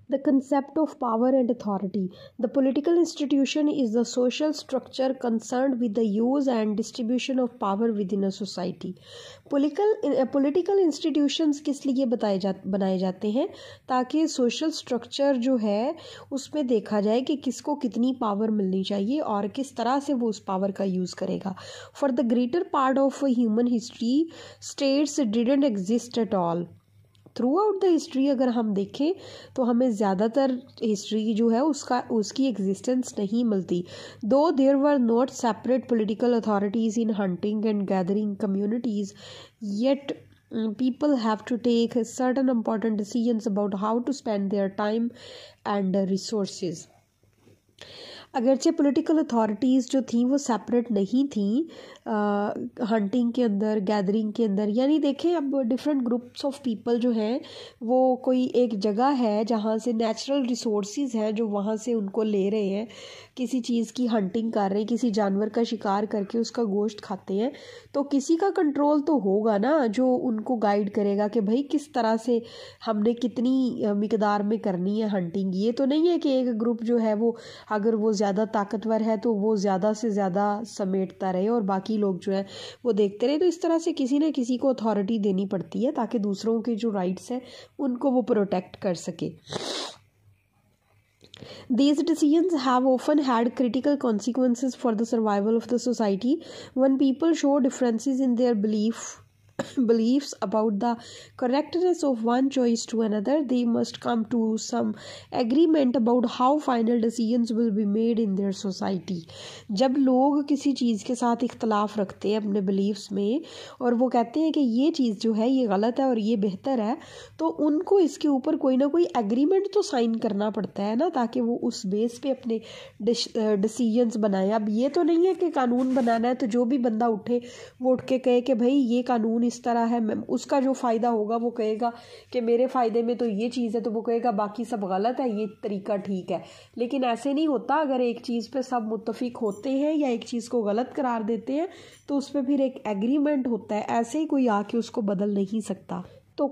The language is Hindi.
The concept of power and authority. The political institution is the social structure concerned with the use and distribution of power within a society. Political institutions किस लिए बनाए जाते हैं, ताकि सोशल स्ट्रक्चर जो है उसमें देखा जाए कि किसको कितनी पावर मिलनी चाहिए और किस तरह से वो उस पावर का यूज़ करेगा. For the greater part of human history states didn't exist at all. Through out the history अगर हम देखें तो हमें ज़्यादातर हिस्ट्री जो है उसकी एग्जिस्टेंस नहीं मिलती. Though there were not separate political authorities in hunting and gathering communities, yet people have to take certain important decisions about how to spend their time and resources. अगरचे पॉलिटिकल अथॉरिटीज़ जो थी वो सेपरेट नहीं थी हंटिंग के अंदर, गैदरिंग के अंदर. यानी देखें अब डिफरेंट ग्रुप्स ऑफ पीपल जो हैं वो कोई एक जगह है जहाँ से नेचुरल रिसोर्सेज हैं जो वहाँ से उनको ले रहे हैं, किसी चीज़ की हंटिंग कर रहे हैं, किसी जानवर का शिकार करके उसका गोश्त खाते हैं, तो किसी का कंट्रोल तो होगा ना जो उनको गाइड करेगा कि भाई किस तरह से हमने कितनी मिकदार में करनी है हंटिंग. ये तो नहीं है कि एक ग्रुप जो है वो अगर वो ज़्यादा ताकतवर है तो वो ज़्यादा से ज़्यादा समेटता रहे और बाकी लोग जो है वो देखते रहे. तो इस तरह से किसी न किसी को अथॉरिटी देनी पड़ती है ताकि दूसरों के जो राइट्स हैं उनको वो प्रोटेक्ट कर सके. These decisions have often had critical consequences for the survival of the society. When people show differences in their beliefs about the correctness of one choice to another, they must come to some agreement about how final decisions will be made in their society. जब लोग किसी चीज़ के साथ इख्तलाफ रखते हैं अपने बिलीव्स में और वो कहते हैं कि ये चीज़ जो है ये गलत है और ये बेहतर है, तो उनको इसके ऊपर कोई ना कोई एग्रीमेंट तो साइन करना पड़ता है ना, ताकि वो उस बेस पे अपने डिसीजंस बनाए. अब ये तो नहीं है कि कानून बनाना है तो जो भी बंदा उठे वो उठ के कहे कि भाई ये कानून इस तरह है, उसका जो फ़ायदा होगा वो कहेगा कि मेरे फ़ायदे में तो ये चीज़ है, तो वो कहेगा बाकी सब गलत है, ये तरीका ठीक है. लेकिन ऐसे नहीं होता. अगर एक चीज़ पे सब मुत्तफिक होते हैं या एक चीज़ को गलत करार देते हैं तो उस पर फिर एक एग्रीमेंट होता है. ऐसे ही कोई आके उसको बदल नहीं सकता. तो